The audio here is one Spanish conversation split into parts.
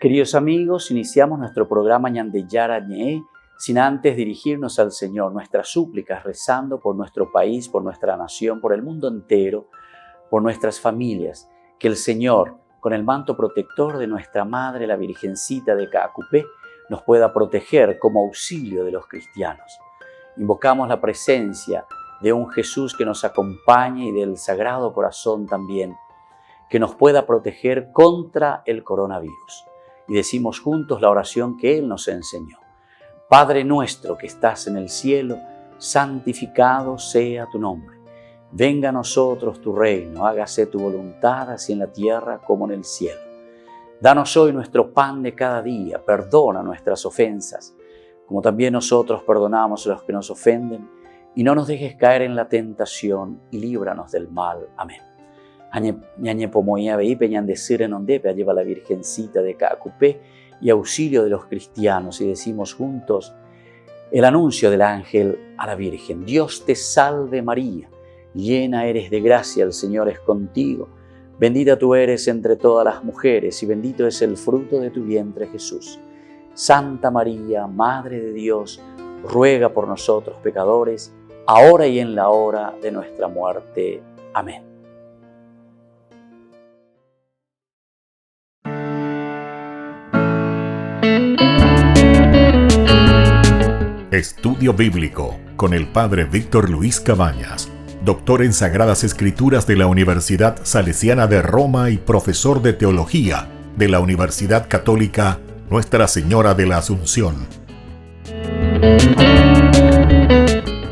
Queridos amigos, iniciamos nuestro programa Ñandeyara Ñe'e sin antes dirigirnos al Señor, nuestras súplicas, rezando por nuestro país, por nuestra nación, por el mundo entero, por nuestras familias. Que el Señor, con el manto protector de nuestra Madre, la Virgencita de Caacupé, nos pueda proteger como auxilio de los cristianos. Invocamos la presencia de un Jesús que nos acompañe y del Sagrado Corazón también, que nos pueda proteger contra el coronavirus. Y decimos juntos la oración que Él nos enseñó. Padre nuestro que estás en el cielo, santificado sea tu nombre. Venga a nosotros tu reino, hágase tu voluntad, así en la tierra como en el cielo. Danos hoy nuestro pan de cada día, perdona nuestras ofensas, como también nosotros perdonamos a los que nos ofenden, y no nos dejes caer en la tentación, y líbranos del mal. Amén. Ñañepomoía veípe ñandecir en ondepe, lleva la Virgencita de Caacupé y auxilio de los cristianos, y decimos juntos el anuncio del ángel a la Virgen. Dios te salve María, llena eres de gracia, el Señor es contigo. Bendita tú eres entre todas las mujeres y bendito es el fruto de tu vientre Jesús. Santa María, Madre de Dios, ruega por nosotros pecadores, ahora y en la hora de nuestra muerte. Amén. Estudio Bíblico con el Padre Víctor Luis Cabañas, doctor en Sagradas Escrituras de la Universidad Salesiana de Roma y profesor de Teología de la Universidad Católica Nuestra Señora de la Asunción.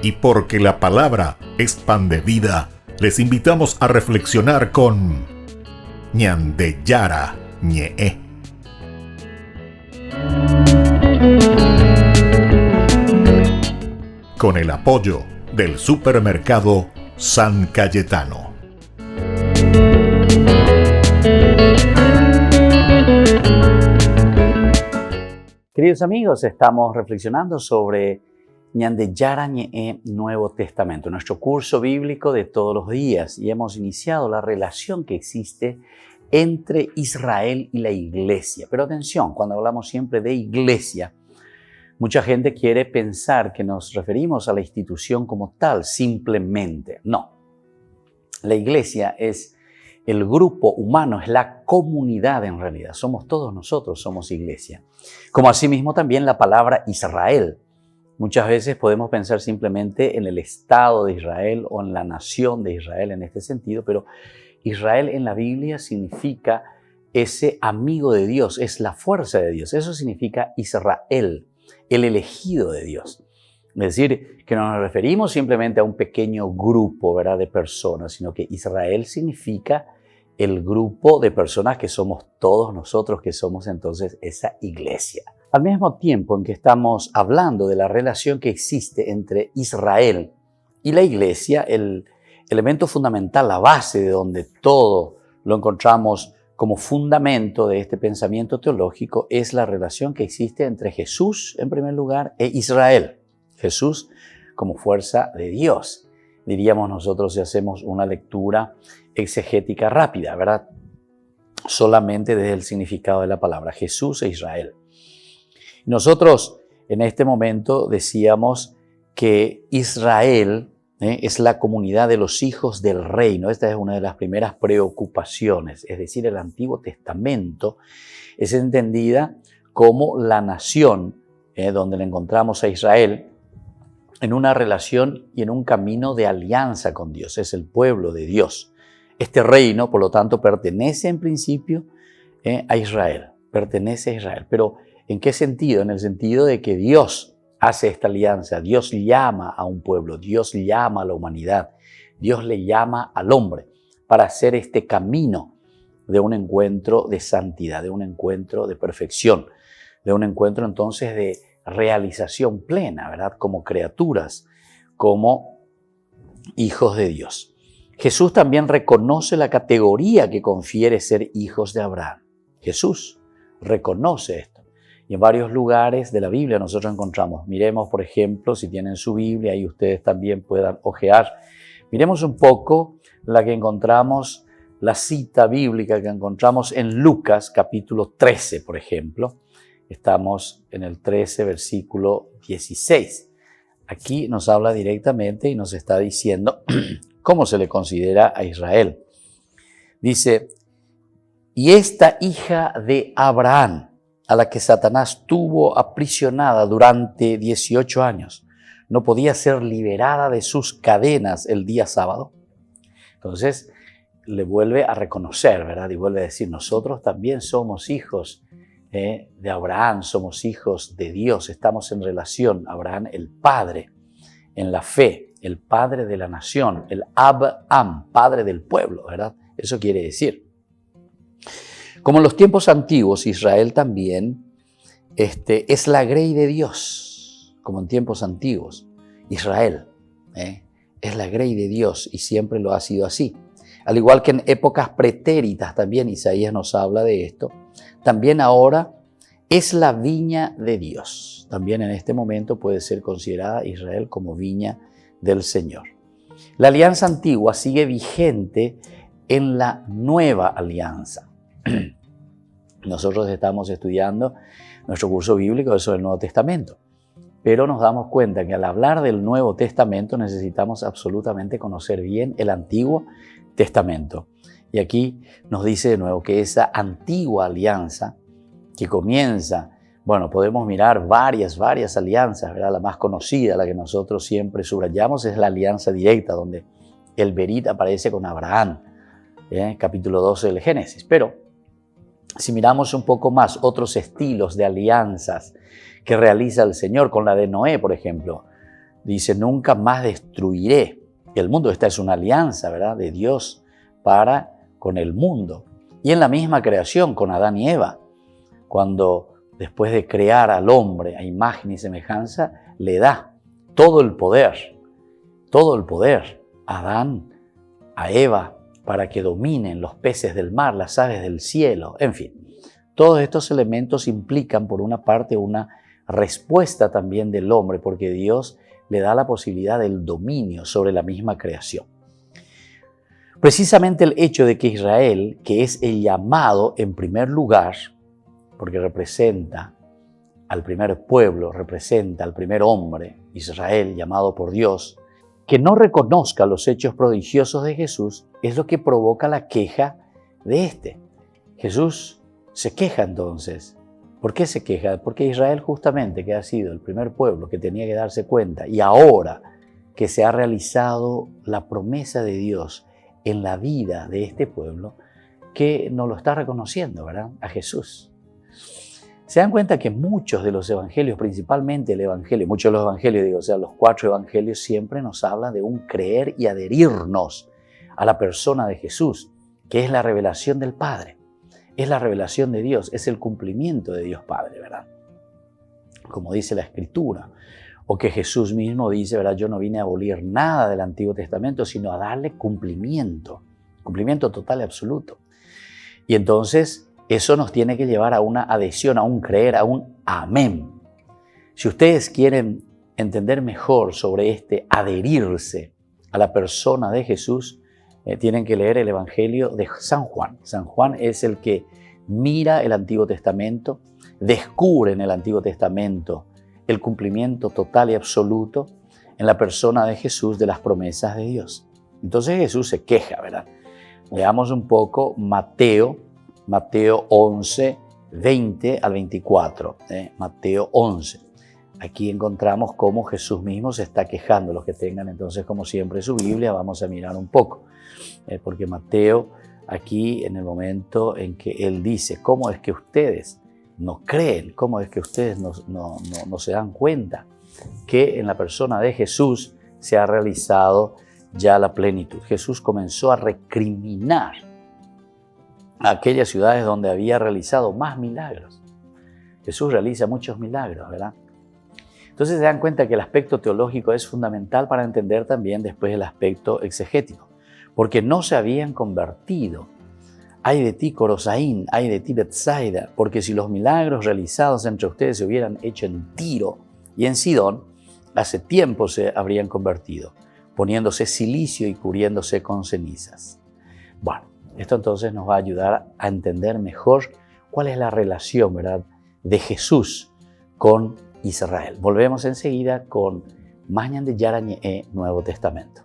Y porque la palabra es pan de vida, les invitamos a reflexionar con Ñandeyara Ñe'e. Con el apoyo del supermercado San Cayetano. Queridos amigos, estamos reflexionando sobre Ñandeyara Ñe'e, Nuevo Testamento, nuestro curso bíblico de todos los días, y hemos iniciado la relación que existe entre Israel y la Iglesia. Pero atención, cuando hablamos siempre de Iglesia, mucha gente quiere pensar que nos referimos a la institución como tal, simplemente. No. La Iglesia es el grupo humano, es la comunidad en realidad. Somos todos nosotros, somos Iglesia. Como asimismo también la palabra Israel. Muchas veces podemos pensar simplemente en el Estado de Israel o en la nación de Israel en este sentido, pero Israel en la Biblia significa ese amigo de Dios, es la fuerza de Dios. Eso significa Israel, el elegido de Dios. Es decir, que no nos referimos simplemente a un pequeño grupo, ¿verdad?, de personas, sino que Israel significa el grupo de personas que somos todos nosotros, que somos entonces esa iglesia. Al mismo tiempo en que estamos hablando de la relación que existe entre Israel y la iglesia, el elemento fundamental, la base de donde todo lo encontramos como fundamento de este pensamiento teológico, es la relación que existe entre Jesús, en primer lugar, e Israel. Jesús como fuerza de Dios, diríamos nosotros si hacemos una lectura exegética rápida, ¿verdad? Solamente desde el significado de la palabra, Jesús e Israel. Nosotros en este momento decíamos que Israel es la comunidad de los hijos del reino. Esta es una de las primeras preocupaciones, es decir, el Antiguo Testamento es entendida como la nación donde le encontramos a Israel en una relación y en un camino de alianza con Dios, es el pueblo de Dios. Este reino, por lo tanto, pertenece en principio a Israel, pertenece a Israel. Pero ¿en qué sentido? En el sentido de que Dios hace esta alianza, Dios llama a un pueblo, Dios llama a la humanidad, Dios le llama al hombre para hacer este camino de un encuentro de santidad, de un encuentro de perfección, de un encuentro entonces de realización plena, ¿verdad? Como criaturas, como hijos de Dios. Jesús también reconoce la categoría que confiere ser hijos de Abraham. Jesús reconoce esto. Y en varios lugares de la Biblia nosotros encontramos, miremos por ejemplo, si tienen su Biblia y ustedes también puedan ojear, miremos un poco la que encontramos la cita bíblica que encontramos en Lucas capítulo 13, por ejemplo. Estamos en el 13, versículo 16. Aquí nos habla directamente y nos está diciendo cómo se le considera a Israel. Dice, y esta hija de Abraham, a la que Satanás tuvo aprisionada durante 18 años, no podía ser liberada de sus cadenas el día sábado. Entonces, le vuelve a reconocer, ¿verdad? Y vuelve a decir, nosotros también somos hijos de Abraham, somos hijos de Dios, estamos en relación, Abraham el padre, en la fe, el padre de la nación, el Ab-Am, padre del pueblo, ¿verdad? Eso quiere decir. Como en los tiempos antiguos, Israel también es la grey de Dios, como en tiempos antiguos. Israel es la grey de Dios y siempre lo ha sido así. Al igual que en épocas pretéritas también, Isaías nos habla de esto, también ahora es la viña de Dios. También en este momento puede ser considerada Israel como viña del Señor. La alianza antigua sigue vigente en la nueva alianza. Nosotros estamos estudiando nuestro curso bíblico sobre el Nuevo Testamento, pero nos damos cuenta que al hablar del Nuevo Testamento necesitamos absolutamente conocer bien el Antiguo Testamento. Y aquí nos dice de nuevo que esa antigua alianza que comienza, bueno, podemos mirar varias alianzas, ¿verdad? La más conocida, la que nosotros siempre subrayamos, es la alianza directa, donde el Berit aparece con Abraham, capítulo 12 del Génesis. Pero si miramos un poco más otros estilos de alianzas que realiza el Señor, con la de Noé, por ejemplo, dice, nunca más destruiré el mundo. Esta es una alianza, ¿verdad?, de Dios para con el mundo. Y en la misma creación con Adán y Eva, cuando después de crear al hombre a imagen y semejanza, le da todo el poder a Adán, a Eva, para que dominen los peces del mar, las aves del cielo, en fin. Todos estos elementos implican, por una parte, una respuesta también del hombre, porque Dios le da la posibilidad del dominio sobre la misma creación. Precisamente el hecho de que Israel, que es el llamado en primer lugar, porque representa al primer pueblo, representa al primer hombre, Israel, llamado por Dios, que no reconozca los hechos prodigiosos de Jesús, es lo que provoca la queja de este. Jesús se queja entonces. ¿Por qué se queja? Porque Israel justamente, que ha sido el primer pueblo que tenía que darse cuenta, y ahora que se ha realizado la promesa de Dios en la vida de este pueblo, que no lo está reconociendo, ¿verdad?, a Jesús. Se dan cuenta que muchos de los evangelios, principalmente el evangelio, muchos de los evangelios, o sea, los 4 evangelios siempre nos hablan de un creer y adherirnos a la persona de Jesús, que es la revelación del Padre, es la revelación de Dios, es el cumplimiento de Dios Padre, ¿verdad? Como dice la Escritura, o que Jesús mismo dice, ¿verdad? Yo no vine a abolir nada del Antiguo Testamento, sino a darle cumplimiento total y absoluto. Y entonces eso nos tiene que llevar a una adhesión, a un creer, a un amén. Si ustedes quieren entender mejor sobre este adherirse a la persona de Jesús, tienen que leer el Evangelio de San Juan. San Juan es el que mira el Antiguo Testamento, descubre en el Antiguo Testamento el cumplimiento total y absoluto en la persona de Jesús de las promesas de Dios. Entonces Jesús se queja, ¿verdad? Veamos un poco Mateo 11, 20 al 24. Mateo 11. Aquí encontramos cómo Jesús mismo se está quejando. Los que tengan entonces, como siempre, su Biblia, vamos a mirar un poco. Porque Mateo, aquí en el momento en que él dice, ¿cómo es que ustedes no creen? ¿Cómo es que ustedes no se dan cuenta que en la persona de Jesús se ha realizado ya la plenitud? Jesús comenzó a recriminar a aquellas ciudades donde había realizado más milagros. Jesús realiza muchos milagros, ¿verdad? Entonces se dan cuenta que el aspecto teológico es fundamental para entender también después el aspecto exegético, porque no se habían convertido. Ay de ti, Corosaín, ay de ti, Betsaida, porque si los milagros realizados entre ustedes se hubieran hecho en Tiro y en Sidón, hace tiempo se habrían convertido, poniéndose cilicio y cubriéndose con cenizas. Bueno, Esto entonces nos va a ayudar a entender mejor cuál es la relación, ¿verdad?, de Jesús con Israel. Volvemos enseguida con más Ñande Yara Ñe'e Nuevo Testamento.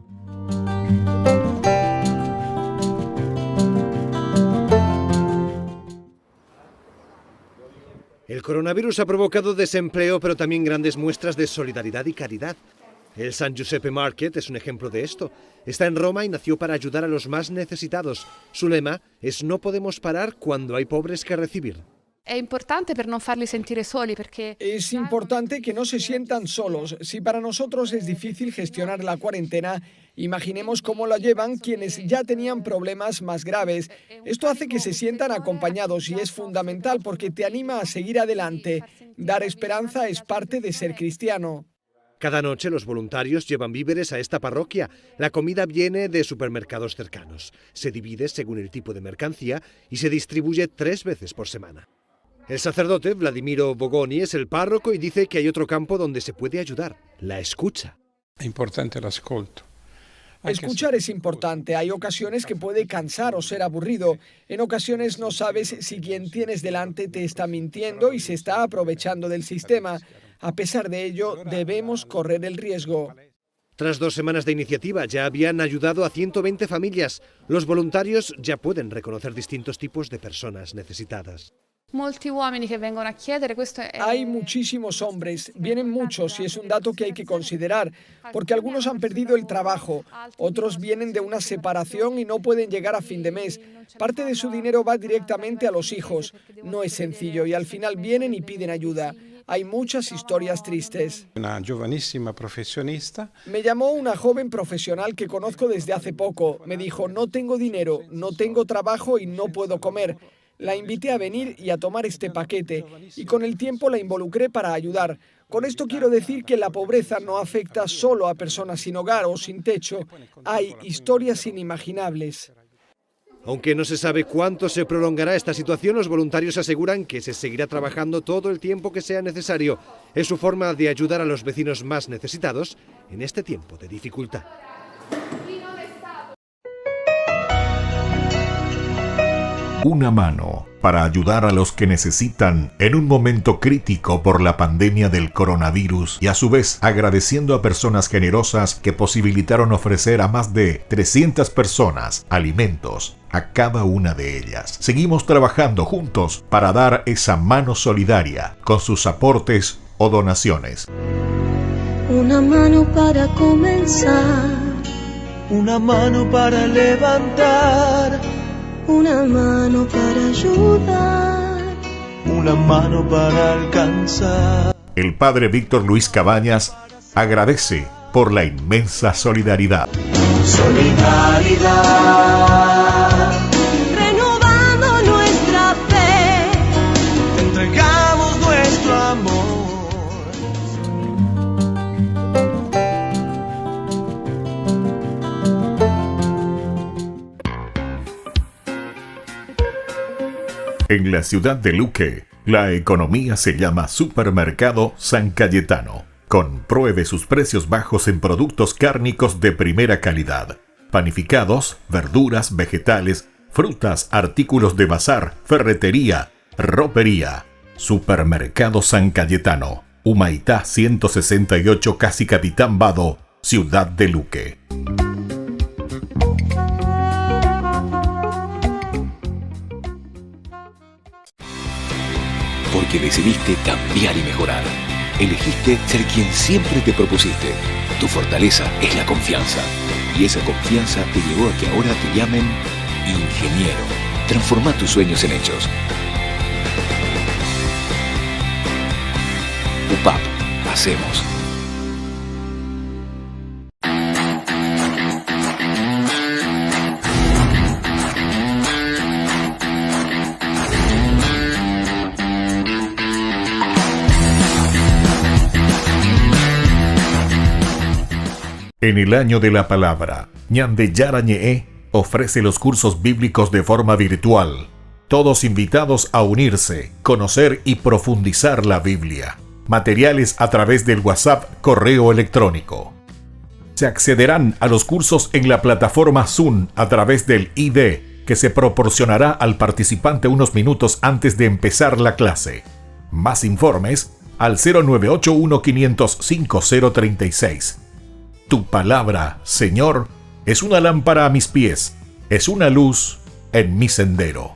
El coronavirus ha provocado desempleo, pero también grandes muestras de solidaridad y caridad. El San Giuseppe Market es un ejemplo de esto. Está en Roma y nació para ayudar a los más necesitados. Su lema es: no podemos parar cuando hay pobres que recibir. Es importante que no se sientan solos. Si para nosotros es difícil gestionar la cuarentena, imaginemos cómo la llevan quienes ya tenían problemas más graves. Esto hace que se sientan acompañados y es fundamental porque te anima a seguir adelante. Dar esperanza es parte de ser cristiano. Cada noche los voluntarios llevan víveres a esta parroquia. La comida viene de supermercados cercanos. Se divide según el tipo de mercancía y se distribuye 3 veces por semana. El sacerdote Vladimiro Bogoni es el párroco y dice que hay otro campo donde se puede ayudar: la escucha. Es importante el ascolto. Escuchar es importante. Hay ocasiones que puede cansar o ser aburrido. En ocasiones no sabes si quien tienes delante te está mintiendo y se está aprovechando del sistema. A pesar de ello, debemos correr el riesgo. Tras 2 semanas de iniciativa, ya habían ayudado a 120 familias. Los voluntarios ya pueden reconocer distintos tipos de personas necesitadas. Hay muchísimos hombres, vienen muchos y es un dato que hay que considerar, porque algunos han perdido el trabajo, otros vienen de una separación y no pueden llegar a fin de mes. Parte de su dinero va directamente a los hijos. No es sencillo y al final vienen y piden ayuda. Hay muchas historias tristes. Una giovanísima profesionista. Me llamó una joven profesional que conozco desde hace poco. Me dijo: no tengo dinero, no tengo trabajo y no puedo comer. La invité a venir y a tomar este paquete y con el tiempo la involucré para ayudar. Con esto quiero decir que la pobreza no afecta solo a personas sin hogar o sin techo. Hay historias inimaginables. Aunque no se sabe cuánto se prolongará esta situación, los voluntarios aseguran que se seguirá trabajando todo el tiempo que sea necesario. Es su forma de ayudar a los vecinos más necesitados en este tiempo de dificultad. Una mano para ayudar a los que necesitan en un momento crítico por la pandemia del coronavirus y a su vez agradeciendo a personas generosas que posibilitaron ofrecer a más de 300 personas alimentos a cada una de ellas. Seguimos trabajando juntos para dar esa mano solidaria con sus aportes o donaciones. Una mano para comenzar, una mano para levantar, una mano para ayudar, una mano para alcanzar. El padre Víctor Luis Cabañas agradece por la inmensa solidaridad. Solidaridad, renovando nuestra fe, entregamos nuestro amor. En la ciudad de Luque, la economía se llama Supermercado San Cayetano. Compruebe sus precios bajos en productos cárnicos de primera calidad. Panificados, verduras, vegetales, frutas, artículos de bazar, ferretería, ropería. Supermercado San Cayetano, Humaitá 168, Casi Capitán Vado, ciudad de Luque. Porque decidiste cambiar y mejorar. Elegiste ser quien siempre te propusiste. Tu fortaleza es la confianza. Y esa confianza te llevó a que ahora te llamen ingeniero. Transforma tus sueños en hechos. UPAP. Hacemos. En el año de la palabra, Ñande Yara Ñe'e ofrece los cursos bíblicos de forma virtual. Todos invitados a unirse, conocer y profundizar la Biblia. Materiales a través del WhatsApp, correo electrónico. Se accederán a los cursos en la plataforma Zoom a través del ID que se proporcionará al participante unos minutos antes de empezar la clase. Más informes al 0981-500-5036. Tu palabra, Señor, es una lámpara a mis pies, es una luz en mi sendero.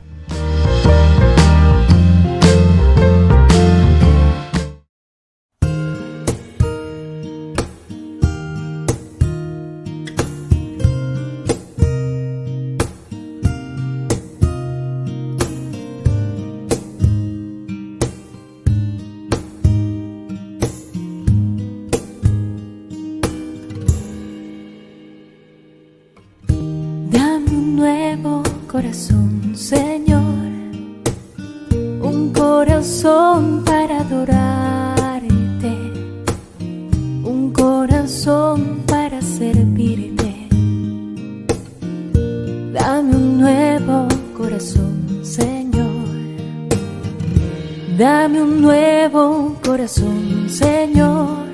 Corazón, Señor, un corazón para adorarte, un corazón para servirte. Dame un nuevo corazón, Señor. Dame un nuevo corazón, Señor,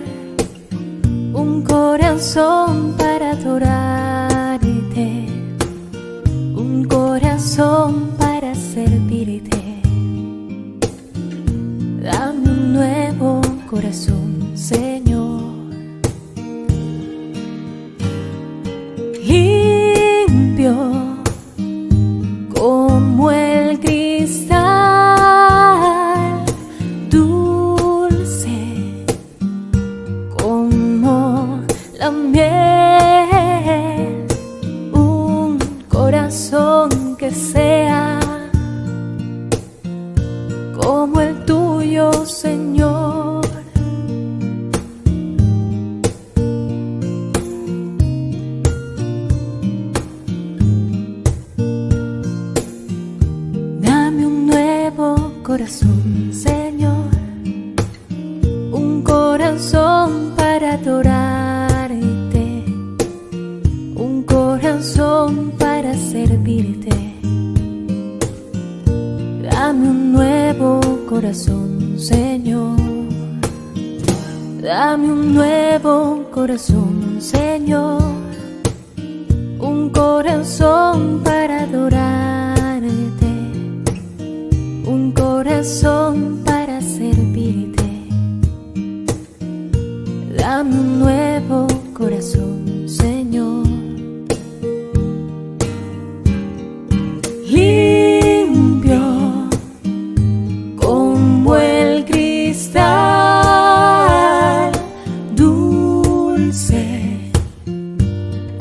un corazón para adorarte, un corazón para servirte. Dame un nuevo corazón, Señor. Limpio como el cristal, dulce como la miel, un corazón que sea como el tuyo, Señor. Dame un nuevo corazón, Señor, un corazón para adorarte, un corazón para servirte. Dame un nuevo corazón, Señor. Dame un nuevo corazón, Señor, un corazón para adorarte, un corazón para servirte. Dame un nuevo corazón, Señor. Limpio como el cristal, dulce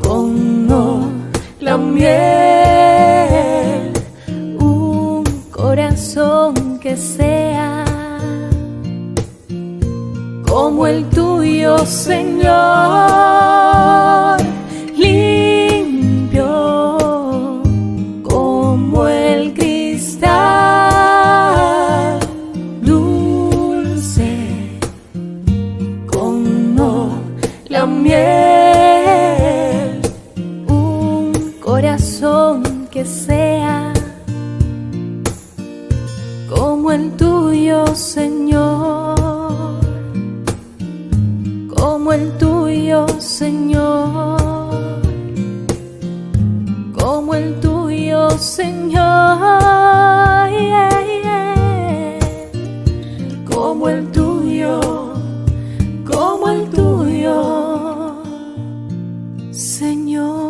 como la miel, un corazón que sea como el tuyo, Señor. Limpio como el cristal, dulce como la miel, un corazón que sea como el tuyo, Señor, como el tuyo, Señor, como el tuyo, Señor, como el tuyo, como el tuyo, Señor.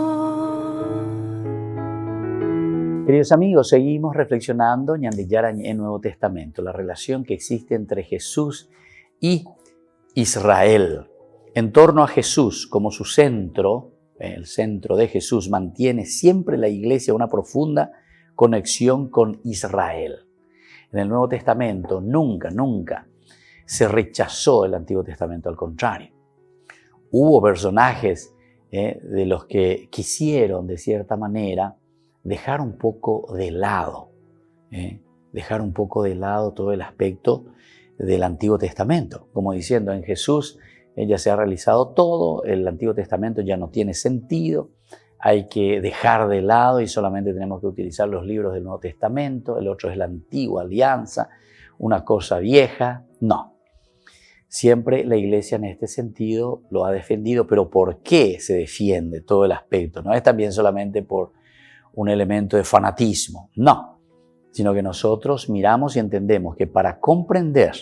Queridos amigos, seguimos reflexionando en el Nuevo Testamento, la relación que existe entre Jesús y Israel. En torno a Jesús como su centro, el centro de Jesús, mantiene siempre la Iglesia una profunda conexión con Israel. En el Nuevo Testamento nunca se rechazó el Antiguo Testamento, al contrario. Hubo personajes de los que quisieron, de cierta manera, dejar un poco de lado todo el aspecto del Antiguo Testamento, como diciendo, en Jesús ya se ha realizado todo, el Antiguo Testamento ya no tiene sentido, hay que dejar de lado y solamente tenemos que utilizar los libros del Nuevo Testamento, el otro es la Antigua Alianza, una cosa vieja. No. Siempre la Iglesia en este sentido lo ha defendido, pero ¿por qué se defiende todo el aspecto? No es también solamente por un elemento de fanatismo. No, sino que nosotros miramos y entendemos que para comprender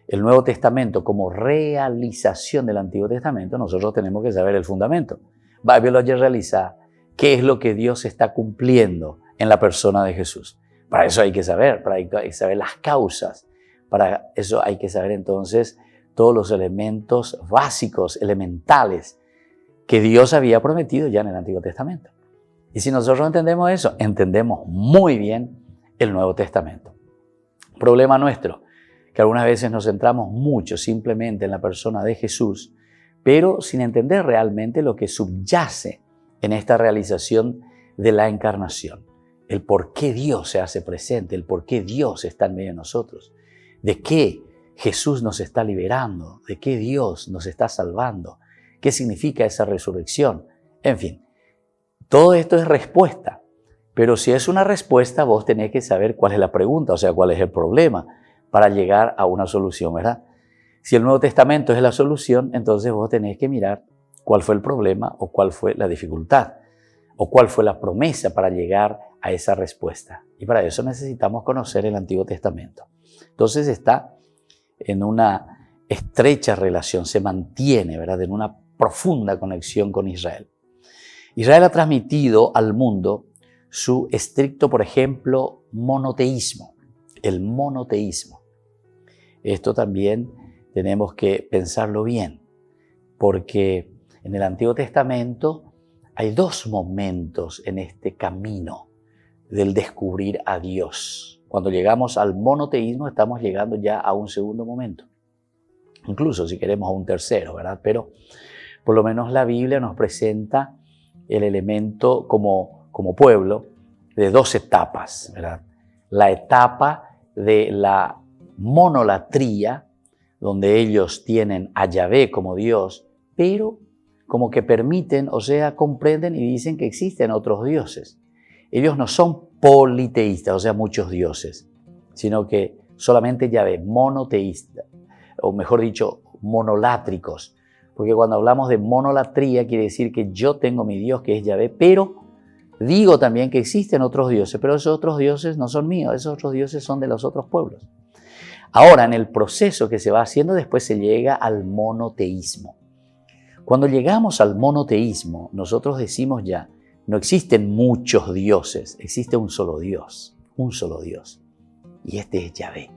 el Nuevo Testamento como realización del Antiguo Testamento, nosotros tenemos que saber el fundamento. Biologia realiza qué es lo que Dios está cumpliendo en la persona de Jesús. Para eso hay que saber, hay que saber las causas. Para eso hay que saber entonces todos los elementos básicos, elementales, que Dios había prometido ya en el Antiguo Testamento. Y si nosotros entendemos eso, entendemos muy bien el Nuevo Testamento. Problema nuestro, que algunas veces nos centramos mucho simplemente en la persona de Jesús, pero sin entender realmente lo que subyace en esta realización de la encarnación. El por qué Dios se hace presente, el por qué Dios está en medio de nosotros, de qué Jesús nos está liberando, de qué Dios nos está salvando, qué significa esa resurrección. En fin, todo esto es respuesta, pero si es una respuesta, vos tenés que saber cuál es la pregunta, o sea, cuál es el problema para llegar a una solución, ¿verdad? Si el Nuevo Testamento es la solución, entonces vos tenés que mirar cuál fue el problema o cuál fue la dificultad o cuál fue la promesa para llegar a esa respuesta. Y para eso necesitamos conocer el Antiguo Testamento. Entonces está en una estrecha relación, se mantiene, ¿verdad?, en una profunda conexión con Israel. Israel ha transmitido al mundo su estricto, por ejemplo, monoteísmo, el monoteísmo. Esto también tenemos que pensarlo bien, porque en el Antiguo Testamento hay dos momentos en este camino del descubrir a Dios. Cuando llegamos al monoteísmo estamos llegando ya a un segundo momento, incluso si queremos a un tercero, ¿verdad? Pero por lo menos la Biblia nos presenta el elemento como pueblo de dos etapas, ¿verdad? La etapa de la monolatría, donde ellos tienen a Yahvé como Dios, pero como que permiten, o sea, comprenden y dicen que existen otros dioses. Ellos no son politeístas, o sea, muchos dioses, sino que solamente Yahvé, monoteísta, o mejor dicho, monolátricos. Porque cuando hablamos de monolatría quiere decir que yo tengo mi Dios que es Yahvé, pero digo también que existen otros dioses, pero esos otros dioses no son míos, esos otros dioses son de los otros pueblos. Ahora, en el proceso que se va haciendo, después se llega al monoteísmo. Cuando llegamos al monoteísmo, nosotros decimos ya, no existen muchos dioses, existe un solo Dios, y este es Yahvé.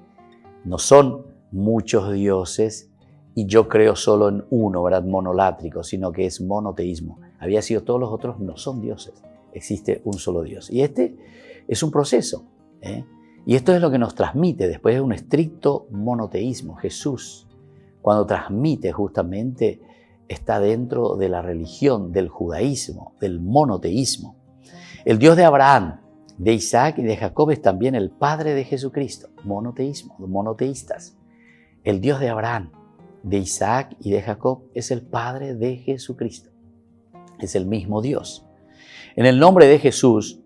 No son muchos dioses y yo creo solo en uno, ¿verdad?, monolátrico, sino que es monoteísmo. Había sido todos los otros, no son dioses, existe un solo Dios. Y este es un proceso, y esto es lo que nos transmite después de un estricto monoteísmo. Jesús, cuando transmite justamente, está dentro de la religión, del judaísmo, del monoteísmo. El Dios de Abraham, de Isaac y de Jacob es también el Padre de Jesucristo. Monoteísmo, monoteístas. El Dios de Abraham, de Isaac y de Jacob es el Padre de Jesucristo. Es el mismo Dios. En el nombre de Jesús,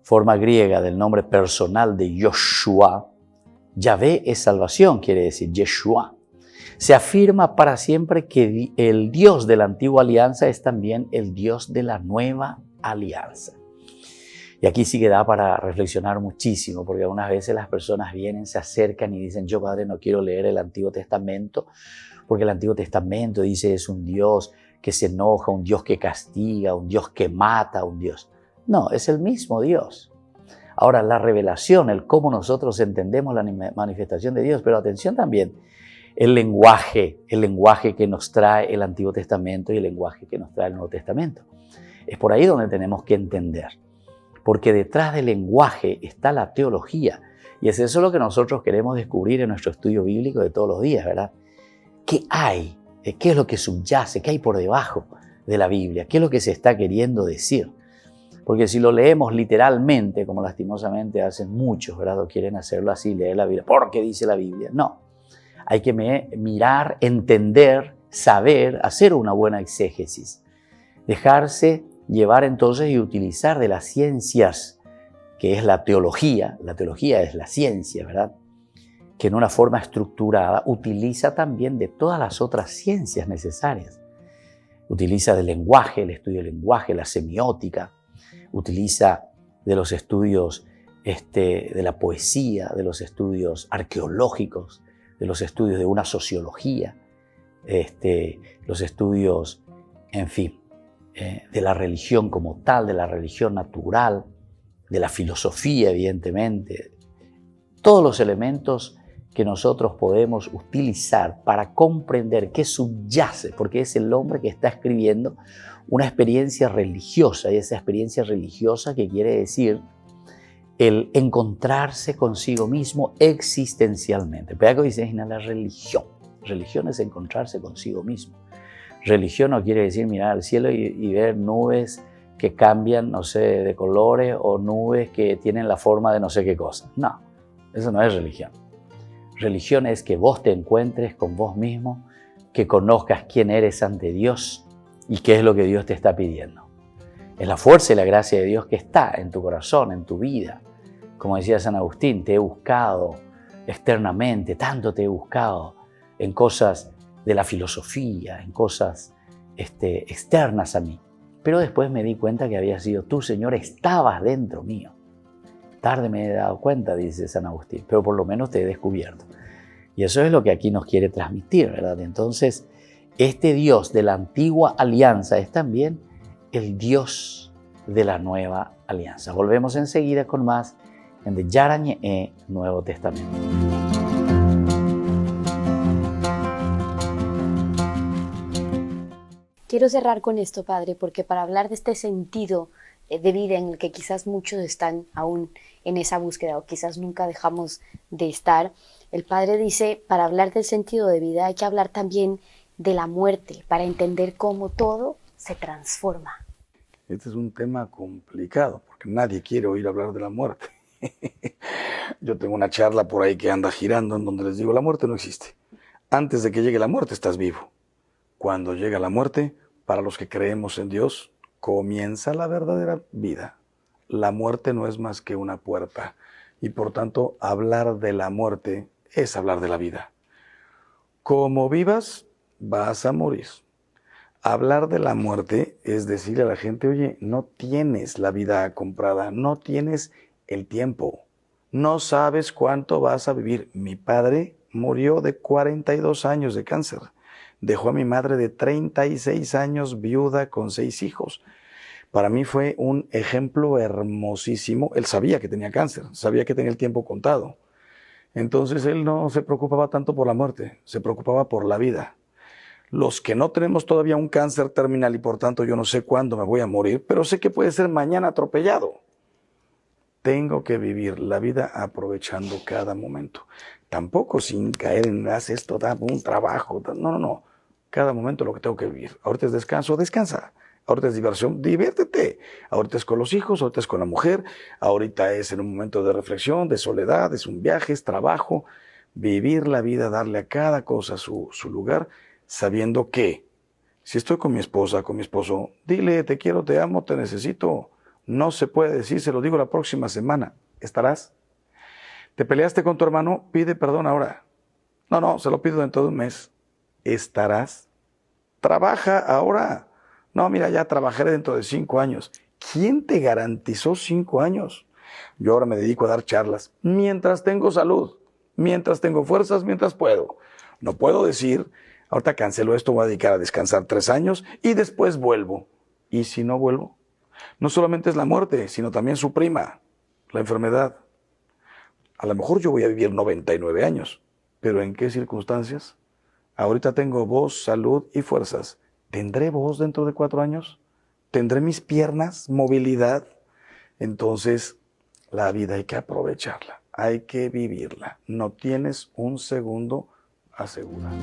forma griega del nombre personal de Yoshua, Yahvé es salvación, quiere decir Yeshua. Se afirma para siempre que el Dios de la antigua alianza es también el Dios de la nueva alianza. Y aquí sí que da para reflexionar muchísimo, porque algunas veces las personas vienen, se acercan y dicen, yo, padre, no quiero leer el Antiguo Testamento, porque el Antiguo Testamento dice es un Dios que se enoja, un Dios que castiga, un Dios que mata, un Dios. No, es el mismo Dios. Ahora, la revelación, el cómo nosotros entendemos la manifestación de Dios, pero atención también, el lenguaje que nos trae el Antiguo Testamento y el lenguaje que nos trae el Nuevo Testamento. Es por ahí donde tenemos que entender, porque detrás del lenguaje está la teología, y es eso lo que nosotros queremos descubrir en nuestro estudio bíblico de todos los días, ¿verdad? ¿Qué hay? ¿Qué es lo que subyace? ¿Qué hay por debajo de la Biblia? ¿Qué es lo que se está queriendo decir? Porque si lo leemos literalmente, como lastimosamente hacen muchos, ¿verdad? O quieren hacerlo así, leer la Biblia, porque dice la Biblia. No, hay que mirar, entender, saber, hacer una buena exégesis. Dejarse llevar entonces y utilizar de las ciencias, que es la teología es la ciencia, ¿verdad? Que en una forma estructurada utiliza también de todas las otras ciencias necesarias. Utiliza del lenguaje, el estudio del lenguaje, la semiótica, utiliza de los estudios de la poesía, de los estudios arqueológicos, de los estudios de una sociología, los estudios, en fin, de la religión como tal, de la religión natural, de la filosofía, evidentemente. Todos los elementos que nosotros podemos utilizar para comprender qué subyace, porque es el hombre que está escribiendo una experiencia religiosa, y esa experiencia religiosa que quiere decir el encontrarse consigo mismo existencialmente. Pero dice la religión. Religión es encontrarse consigo mismo. Religión no quiere decir mirar al cielo y ver nubes que cambian, no sé, de colores, o nubes que tienen la forma de no sé qué cosa. No, eso no es religión. Religión es que vos te encuentres con vos mismo, que conozcas quién eres ante Dios y qué es lo que Dios te está pidiendo. Es la fuerza y la gracia de Dios que está en tu corazón, en tu vida. Como decía San Agustín, te he buscado externamente, tanto te he buscado en cosas de la filosofía, en cosas externas a mí. Pero después me di cuenta que había sido tú, Señor, estabas dentro mío. Tarde me he dado cuenta, dice San Agustín, pero por lo menos te he descubierto. Y eso es lo que aquí nos quiere transmitir, ¿verdad? Entonces, este Dios de la antigua alianza es también el Dios de la nueva alianza. Volvemos enseguida con más en Nyara Ñe'ẽ, Nuevo Testamento. Quiero cerrar con esto, Padre, porque para hablar de este sentido de vida en el que quizás muchos están aún en esa búsqueda o quizás nunca dejamos de estar, el Padre dice, para hablar del sentido de vida hay que hablar también de la muerte, para entender cómo todo se transforma. Este es un tema complicado, porque nadie quiere oír hablar de la muerte. Yo tengo una charla por ahí que anda girando en donde les digo, la muerte no existe. Antes de que llegue la muerte estás vivo. Cuando llega la muerte, para los que creemos en Dios, comienza la verdadera vida. La muerte no es más que una puerta y por tanto hablar de la muerte es hablar de la vida. Como vivas, vas a morir. Hablar de la muerte es decirle a la gente, oye, no tienes la vida comprada, no tienes el tiempo, no sabes cuánto vas a vivir. Mi padre murió de 42 años de cáncer. Dejó a mi madre de 36 años viuda con 6 hijos. Para mí fue un ejemplo hermosísimo. Él sabía que tenía cáncer, sabía que tenía el tiempo contado. Entonces él no se preocupaba tanto por la muerte, se preocupaba por la vida. Los que no tenemos todavía un cáncer terminal y por tanto yo no sé cuándo me voy a morir, pero sé que puede ser mañana atropellado. Tengo que vivir la vida aprovechando cada momento. Tampoco sin caer en, haz esto, da un trabajo. No. Cada momento lo que tengo que vivir. Ahorita es descanso, descansa. Ahorita es diversión, diviértete. Ahorita es con los hijos, ahorita es con la mujer. Ahorita es en un momento de reflexión, de soledad, es un viaje, es trabajo. Vivir la vida, darle a cada cosa su lugar, sabiendo que si estoy con mi esposa, con mi esposo, dile, te quiero, te amo, te necesito. No se puede decir, se lo digo la próxima semana. ¿Estarás? ¿Te peleaste con tu hermano? Pide perdón ahora. No, se lo pido dentro de un mes. ¿Estarás? Trabaja ahora. No, mira, ya trabajaré dentro de 5 años. ¿Quién te garantizó 5 años? Yo ahora me dedico a dar charlas mientras tengo salud, mientras tengo fuerzas, mientras puedo. No puedo decir, ahorita cancelo esto, voy a dedicar a descansar 3 años y después vuelvo. ¿Y si no vuelvo? No solamente es la muerte, sino también su prima, la enfermedad. A lo mejor yo voy a vivir 99 años, pero ¿en qué circunstancias? Ahorita tengo voz, salud y fuerzas. ¿Tendré voz dentro de 4 años? ¿Tendré mis piernas, movilidad? Entonces, la vida hay que aprovecharla, hay que vivirla. No tienes un segundo asegurado.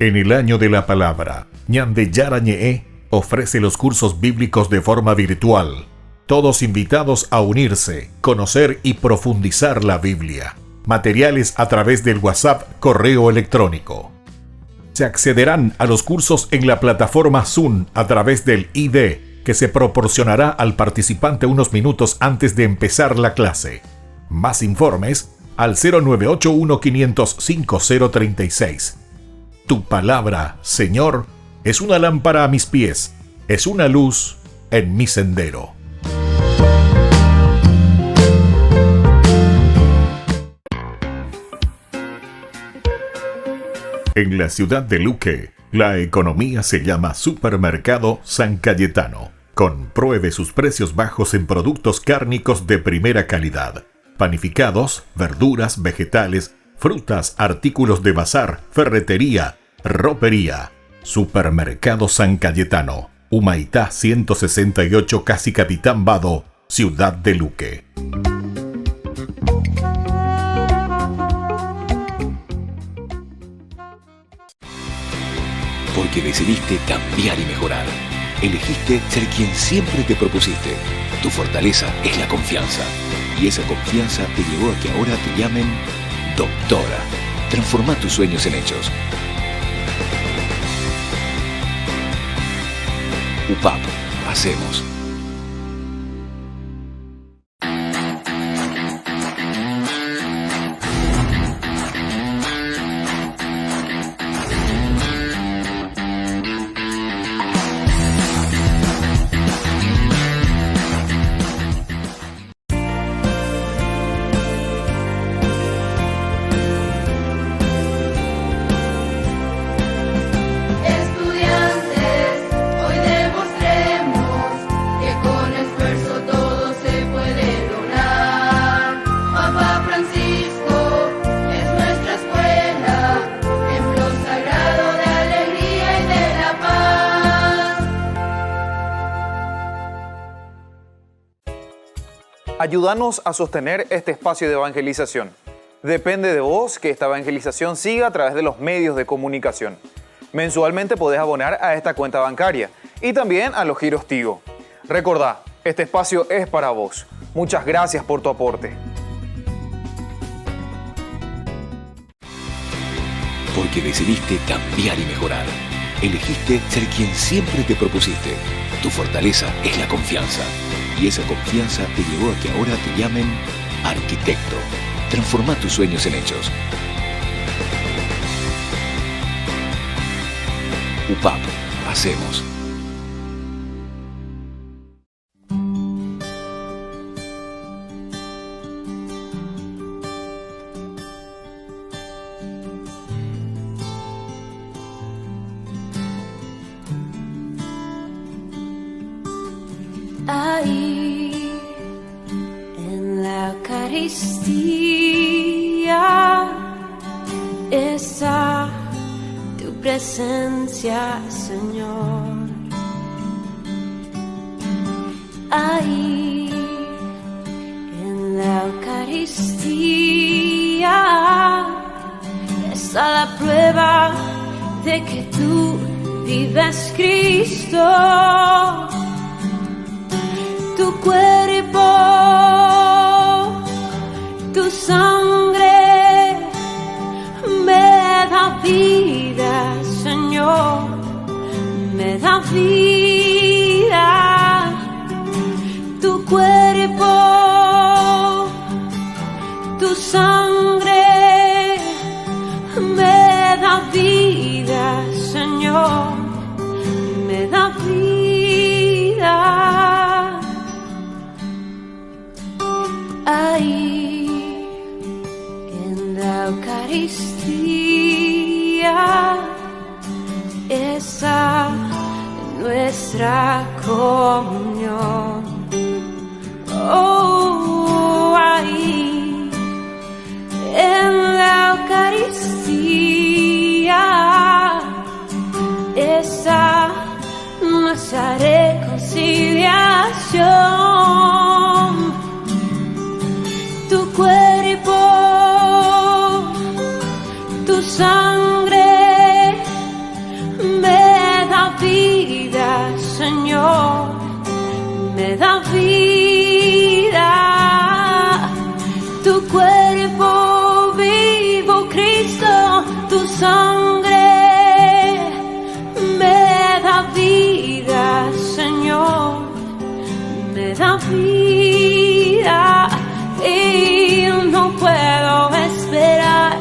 En el año de la palabra, Nyara Ñe'ẽ ofrece los cursos bíblicos de forma virtual. Todos invitados a unirse, conocer y profundizar la Biblia. Materiales a través del WhatsApp, correo electrónico. Se accederán a los cursos en la plataforma Zoom a través del ID, que se proporcionará al participante unos minutos antes de empezar la clase. Más informes al 0981 500 5036. Tu palabra, Señor, Es una lámpara a mis pies, es una luz en mi sendero. En la ciudad de Luque, la economía se llama Supermercado San Cayetano. Compruebe sus precios bajos en productos cárnicos de primera calidad. Panificados, verduras, vegetales, frutas, artículos de bazar, ferretería, ropería. Supermercado San Cayetano, Humaitá 168, Casi Capitán Vado, ciudad de Luque. Porque decidiste cambiar y mejorar. Elegiste ser quien siempre te propusiste. Tu fortaleza es la confianza. Y esa confianza te llevó a que ahora te llamen doctora. Transforma tus sueños en hechos. UPAP. Hacemos. Ayúdanos a sostener este espacio de evangelización. Depende de vos que esta evangelización siga a través de los medios de comunicación. Mensualmente podés abonar a esta cuenta bancaria y también a los giros Tigo. Recordá, este espacio es para vos. Muchas gracias por tu aporte. Porque decidiste cambiar y mejorar. Elegiste ser quien siempre te propusiste. Tu fortaleza es la confianza. Y esa confianza te llevó a que ahora te llamen arquitecto. Transforma tus sueños en hechos. UPAP. Hacemos. Ahí en la Eucaristía está tu presencia, Señor. Ahí en la Eucaristía está la prueba de que tú vives, Cristo. Tu cuerpo, tu sangre me da vida, Señor, me da vida. Tu cuerpo, tu sangre me da vida, Señor, me da vida. Ahí en la Eucaristía está nuestra comunión. Oh, ahí en la Eucaristía está nuestra reconciliación. Tu cuerpo, tu sangre me da vida, Señor, me da vida. Tu cuerpo vivo, Cristo, tu sangre me da vida, Señor, me da vida. Y no puedo esperar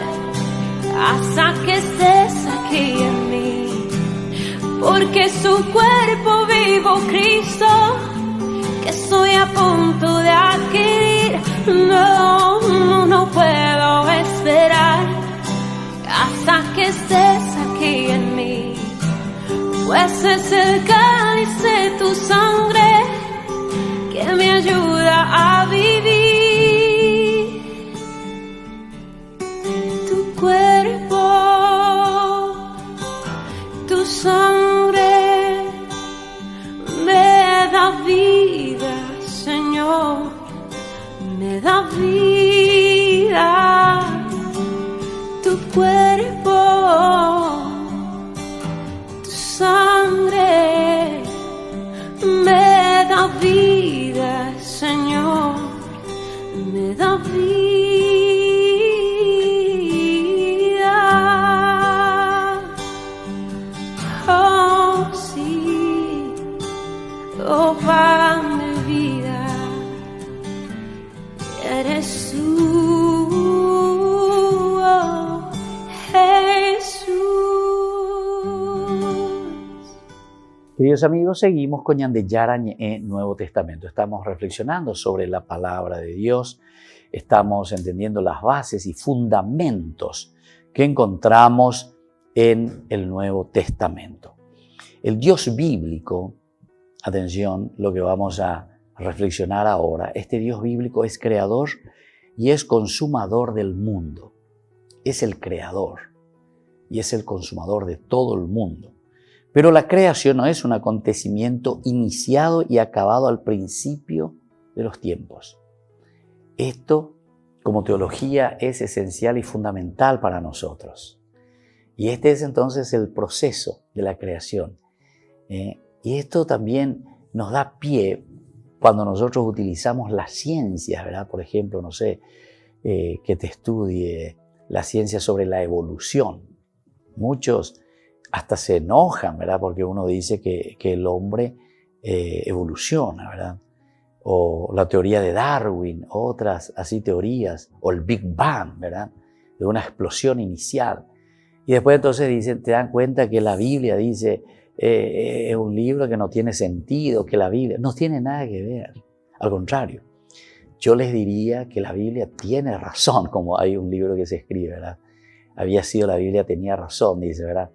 hasta que estés aquí en mí, porque su cuerpo vivo Cristo, que estoy a punto de adquirir. No puedo esperar hasta que estés aquí en mí, pues es el cáliz de tu sangre que me ayuda a vivir. Tu cuerpo, tu sangre me da vida, Señor, me da vida. Tu cuerpo, tu sangre me da vida, Señor, me da vida. Oh, sí, oh, pan de vida, eres tú, oh, Jesús. Queridos amigos, seguimos con Ñande Yara Ñe'e Nuevo Testamento. Estamos reflexionando sobre la palabra de Dios, estamos entendiendo las bases y fundamentos que encontramos en el Nuevo Testamento. El Dios bíblico, atención, lo que vamos a reflexionar ahora, este Dios bíblico es creador y es consumador del mundo. Es el creador y es el consumador de todo el mundo. Pero la creación no es un acontecimiento iniciado y acabado al principio de los tiempos. Esto, como teología, es esencial y fundamental para nosotros. Y este es entonces el proceso de la creación. Y esto también nos da pie cuando nosotros utilizamos las ciencias, ¿verdad? Por ejemplo, no sé, que te estudie la ciencia sobre la evolución. Muchos hasta se enojan, ¿verdad? Porque uno dice que el hombre evoluciona, ¿verdad? O la teoría de Darwin, otras así teorías, o el Big Bang, ¿verdad? De una explosión inicial. Y después entonces dicen, te dan cuenta que la Biblia dice, es un libro que no tiene sentido, que la Biblia no tiene nada que ver. Al contrario, yo les diría que la Biblia tiene razón, como hay un libro que se escribe, ¿verdad? Había sido la Biblia, tenía razón, dice, ¿verdad?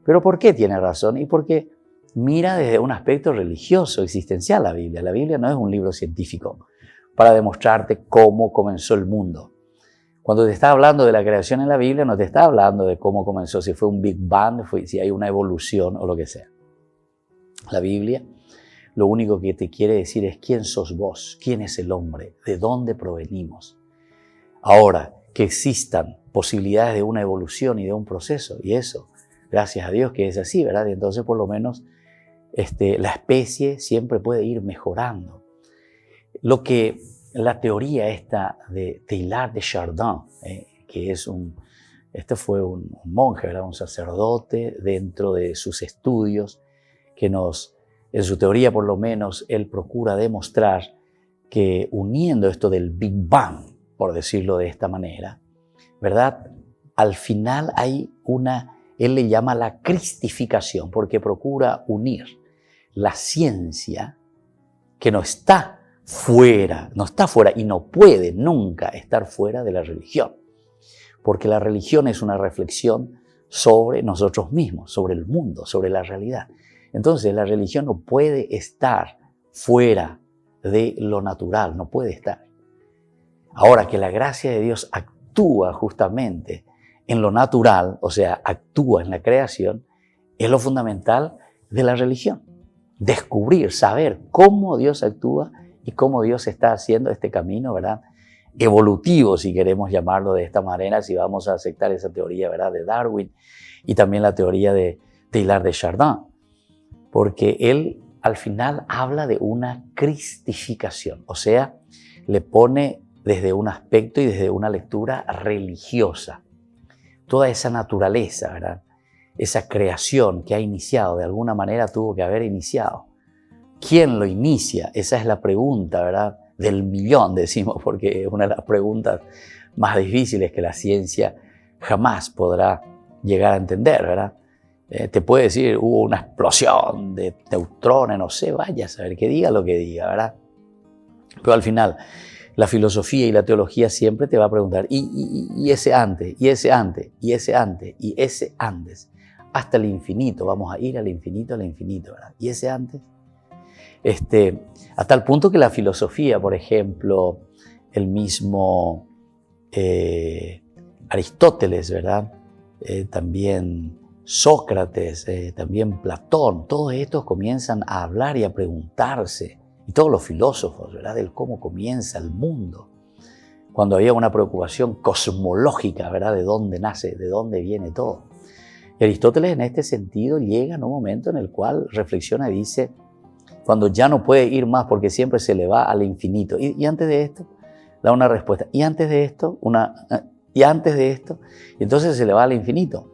¿Pero por qué tiene razón? Y porque mira desde un aspecto religioso, existencial la Biblia. La Biblia no es un libro científico para demostrarte cómo comenzó el mundo. Cuando te está hablando de la creación en la Biblia, no te está hablando de cómo comenzó, si fue un Big Bang, si hay una evolución o lo que sea. La Biblia lo único que te quiere decir es quién sos vos, quién es el hombre, de dónde provenimos. Ahora, que existan posibilidades de una evolución y de un proceso, y eso, gracias a Dios que es así, ¿verdad? Y entonces por lo menos la especie siempre puede ir mejorando. Lo que la teoría esta de Teilhard de Chardin, que es fue un monje, ¿verdad? Un sacerdote dentro de sus estudios, que en su teoría por lo menos, él procura demostrar que uniendo esto del Big Bang, por decirlo de esta manera, ¿verdad? Al final hay él le llama la cristificación, porque procura unir la ciencia, que no está fuera y no puede nunca estar fuera de la religión, porque la religión es una reflexión sobre nosotros mismos, sobre el mundo, sobre la realidad. Entonces la religión no puede estar fuera de lo natural, no puede estar. Ahora que la gracia de Dios actúa justamente en lo natural, o sea, actúa en la creación, es lo fundamental de la religión. Descubrir, saber cómo Dios actúa y cómo Dios está haciendo este camino, ¿verdad? Evolutivo, si queremos llamarlo de esta manera, si vamos a aceptar esa teoría, ¿verdad? De Darwin y también la teoría de Teilhard de Chardin, porque él al final habla de una cristificación, o sea, le pone desde un aspecto y desde una lectura religiosa toda esa naturaleza, ¿verdad? Esa creación que ha iniciado, de alguna manera tuvo que haber iniciado. ¿Quién lo inicia? Esa es la pregunta, ¿verdad? Del millón, decimos, porque es una de las preguntas más difíciles que la ciencia jamás podrá llegar a entender, ¿verdad? te puede decir, hubo una explosión de neutrones, no sé, vaya a saber que diga lo que diga, ¿verdad? Pero al final, la filosofía y la teología siempre te va a preguntar, y ese antes, y ese antes, y ese antes, y ese antes, hasta el infinito, vamos a ir al infinito, ¿verdad? Y ese antes, a tal punto que la filosofía, por ejemplo, el mismo Aristóteles, ¿verdad? También Sócrates, también Platón, todos estos comienzan a hablar y a preguntarse, y todos los filósofos, ¿verdad?, del cómo comienza el mundo, cuando había una preocupación cosmológica, ¿verdad?, de dónde nace, de dónde viene todo. Y Aristóteles en este sentido llega en un momento en el cual reflexiona y dice, cuando ya no puede ir más porque siempre se le va al infinito, y antes de esto, da una respuesta, y antes de esto, y antes de esto, y entonces se le va al infinito.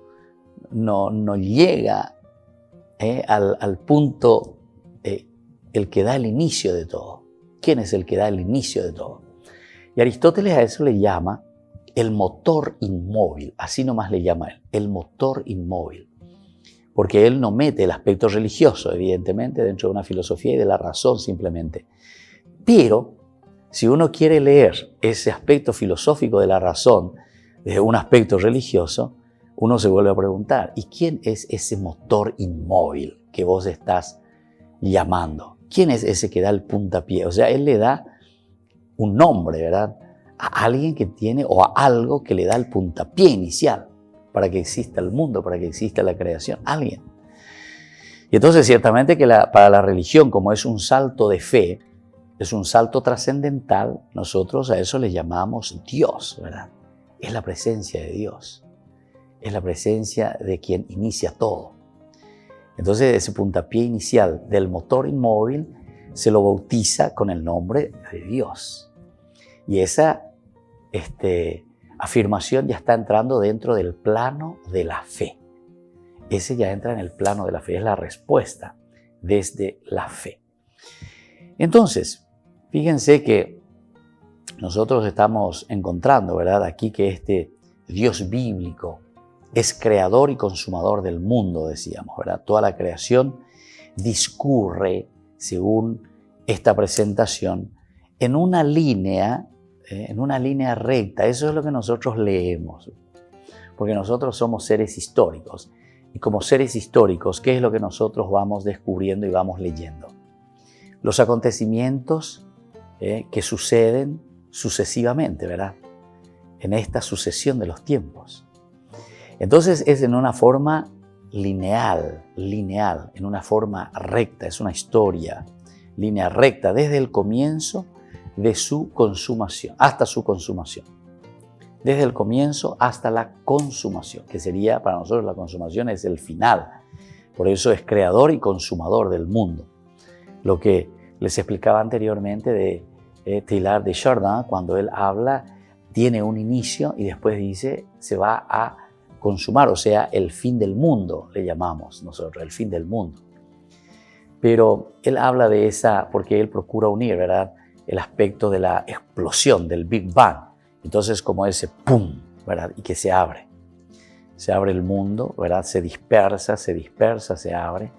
No llega al punto, el que da el inicio de todo. ¿Quién es el que da el inicio de todo? Y Aristóteles a eso le llama el motor inmóvil, así nomás le llama él, el motor inmóvil. Porque él no mete el aspecto religioso, evidentemente, dentro de una filosofía y de la razón simplemente. Pero si uno quiere leer ese aspecto filosófico de la razón desde un aspecto religioso, uno se vuelve a preguntar, ¿y quién es ese motor inmóvil que vos estás llamando? ¿Quién es ese que da el puntapié? O sea, él le da un nombre, ¿verdad?, a alguien que tiene, o a algo que le da el puntapié inicial para que exista el mundo, para que exista la creación, alguien. Y entonces ciertamente que para la religión, como es un salto de fe, es un salto trascendental, nosotros a eso le llamamos Dios, ¿verdad? Es la presencia de Dios, es la presencia de quien inicia todo. Entonces ese puntapié inicial del motor inmóvil se lo bautiza con el nombre de Dios. Y esa afirmación ya está entrando dentro del plano de la fe. Ese ya entra en el plano de la fe, es la respuesta desde la fe. Entonces, fíjense que nosotros estamos encontrando, ¿verdad?, aquí que este Dios bíblico es creador y consumador del mundo, decíamos, ¿verdad? Toda la creación discurre, según esta presentación, en una línea recta. Eso es lo que nosotros leemos, porque nosotros somos seres históricos. Y como seres históricos, ¿qué es lo que nosotros vamos descubriendo y vamos leyendo? Los acontecimientos que suceden sucesivamente, ¿verdad?, en esta sucesión de los tiempos. Entonces es en una forma lineal, en una forma recta, es una historia, línea recta, desde el comienzo de su consumación, hasta su consumación. Desde el comienzo hasta la consumación, que sería, para nosotros la consumación es el final. Por eso es creador y consumador del mundo. Lo que les explicaba anteriormente de Teilhard de Chardin, cuando él habla, tiene un inicio y después dice, se va a consumar, o sea, el fin del mundo, le llamamos nosotros, el fin del mundo. Pero él habla de esa, porque él procura unir, ¿verdad?, el aspecto de la explosión, del Big Bang. Entonces, como ese pum, ¿verdad?, y que se abre el mundo, ¿verdad?, se dispersa, se abre.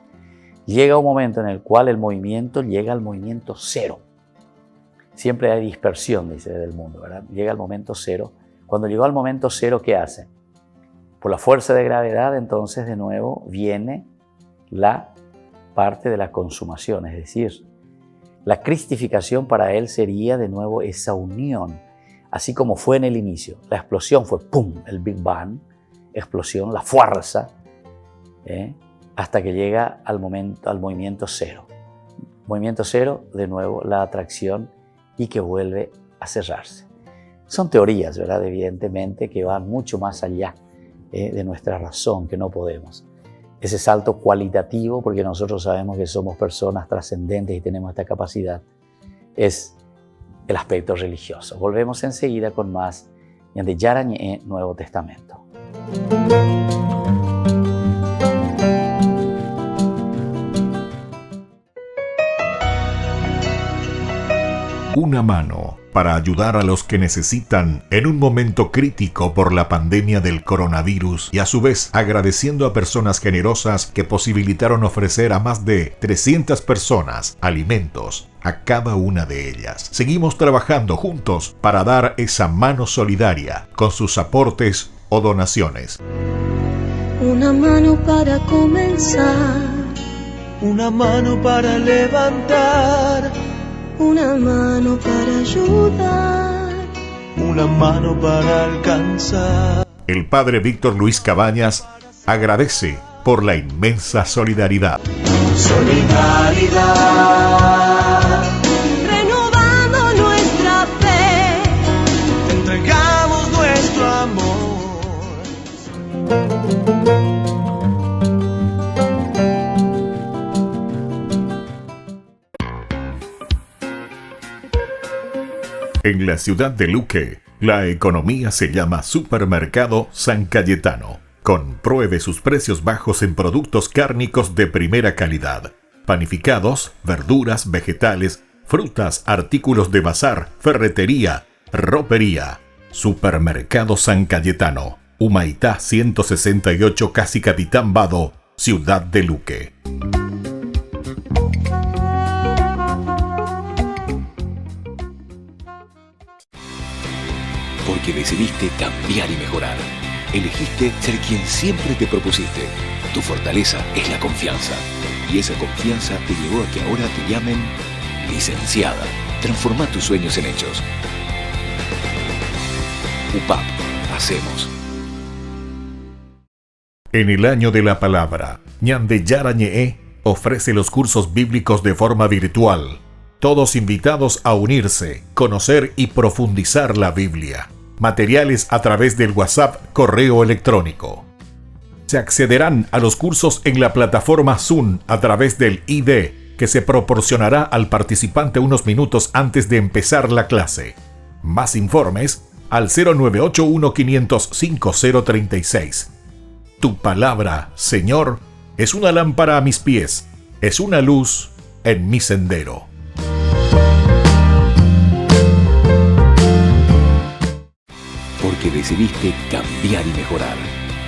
Llega un momento en el cual el movimiento llega al movimiento cero. Siempre hay dispersión, dice, del mundo, ¿verdad? Llega al momento cero. Cuando llegó al momento cero, ¿qué hace? Por la fuerza de gravedad, entonces, de nuevo, viene la parte de la consumación, es decir, la cristificación para él sería de nuevo esa unión, así como fue en el inicio. La explosión fue ¡pum!, el Big Bang, explosión, la fuerza, hasta que llega al movimiento cero. Movimiento cero, de nuevo, la atracción y que vuelve a cerrarse. Son teorías, ¿verdad?, evidentemente, que van mucho más allá de nuestra razón, que no podemos. Ese salto cualitativo, porque nosotros sabemos que somos personas trascendentes y tenemos esta capacidad, es el aspecto religioso. Volvemos enseguida con más Ñande Yarañe Nuevo Testamento. Una mano para ayudar a los que necesitan en un momento crítico por la pandemia del coronavirus y a su vez agradeciendo a personas generosas que posibilitaron ofrecer a más de 300 personas alimentos a cada una de ellas. Seguimos trabajando juntos para dar esa mano solidaria con sus aportes o donaciones. Una mano para comenzar, una mano para levantar, una mano para ayudar, una mano para alcanzar. El padre Víctor Luis Cabañas agradece por la inmensa solidaridad. Solidaridad, renovando nuestra fe, te entregamos nuestro amor. En la ciudad de Luque, la economía se llama Supermercado San Cayetano. Compruebe sus precios bajos en productos cárnicos de primera calidad. Panificados, verduras, vegetales, frutas, artículos de bazar, ferretería, ropería. Supermercado San Cayetano, Humaitá 168, Casi Capitán Vado, ciudad de Luque. Porque decidiste cambiar y mejorar. Elegiste ser quien siempre te propusiste. Tu fortaleza es la confianza. Y esa confianza te llevó a que ahora te llamen licenciada. Transforma tus sueños en hechos. UPAP. Hacemos. En el año de la palabra, Ñande Yarañe ofrece los cursos bíblicos de forma virtual. Todos invitados a unirse, conocer y profundizar la Biblia. Materiales a través del WhatsApp, correo electrónico. Se accederán a los cursos en la plataforma Zoom a través del ID, que se proporcionará al participante unos minutos antes de empezar la clase. Más informes al 0981-500-5036. Tu palabra, Señor, es una lámpara a mis pies, es una luz en mi sendero. Porque decidiste cambiar y mejorar.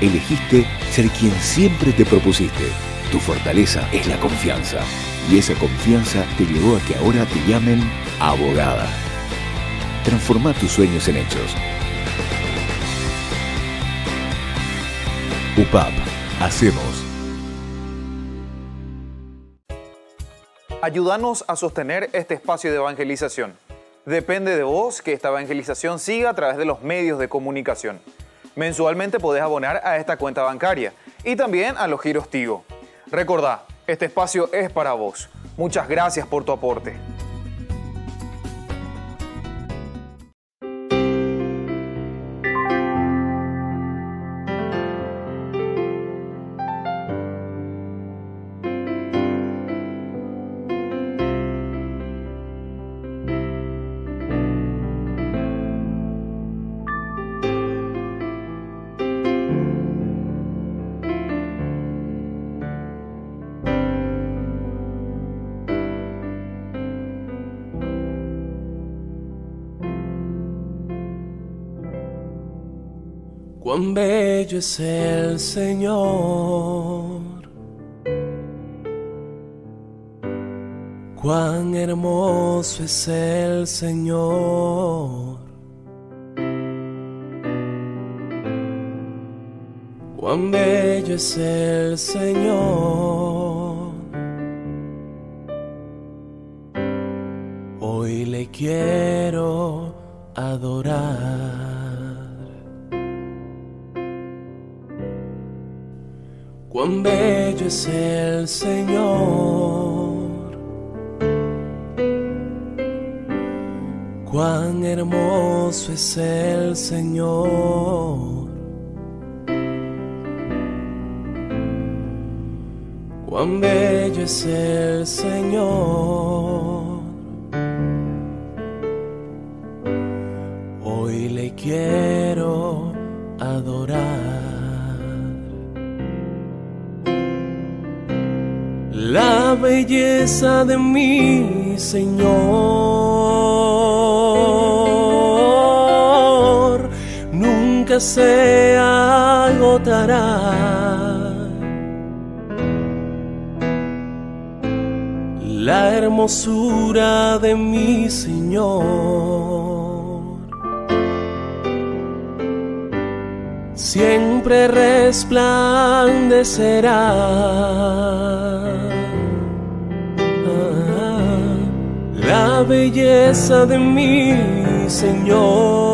Elegiste ser quien siempre te propusiste. Tu fortaleza es la confianza. Y esa confianza te llevó a que ahora te llamen abogada. Transforma tus sueños en hechos. UPAP. Hacemos. Ayúdanos a sostener este espacio de evangelización. Depende de vos que esta evangelización siga a través de los medios de comunicación. Mensualmente podés abonar a esta cuenta bancaria y también a los giros Tigo. Recordá, este espacio es para vos. Muchas gracias por tu aporte. Cuán bello es el Señor, cuán hermoso es el Señor, cuán bello es el Señor. Hoy le quiero adorar. Cuán bello es el Señor, cuán hermoso es el Señor, cuán bello es el Señor. Hoy le quiero adorar. La belleza de mi Señor nunca se agotará. La hermosura de mi Señor siempre resplandecerá. La belleza de mi Señor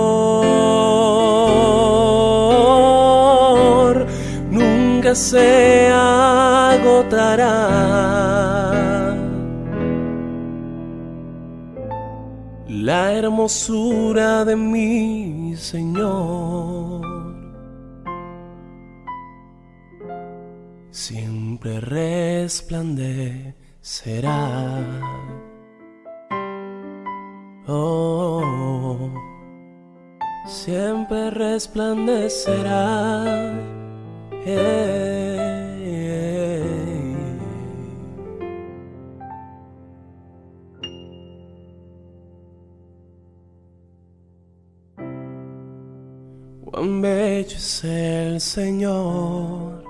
nunca se agotará. La hermosura de mi Señor siempre resplandecerá. Oh, siempre resplandecerá. Cuán bello es el Señor,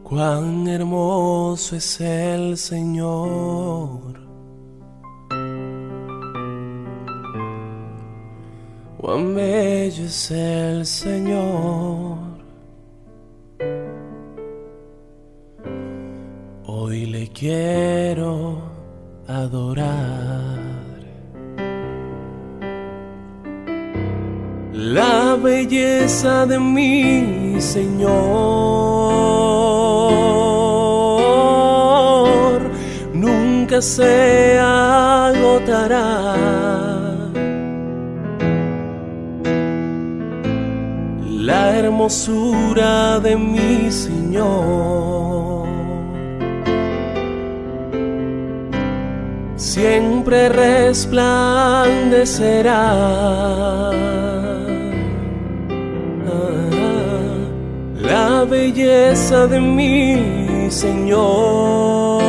cuán hermoso es el Señor, cuán bello es el Señor. Hoy le quiero adorar. La belleza de mi Señor nunca se agotará. La hermosura de mi Señor siempre resplandecerá. La belleza de mi Señor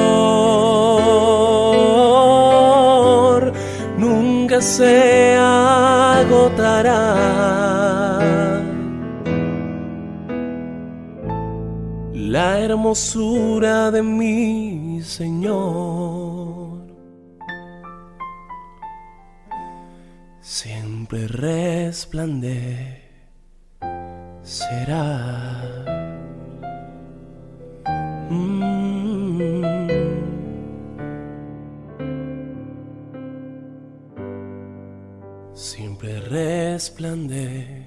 nunca se agotará. La hermosura de mi Señor siempre resplandecerá. Siempre resplandecerá.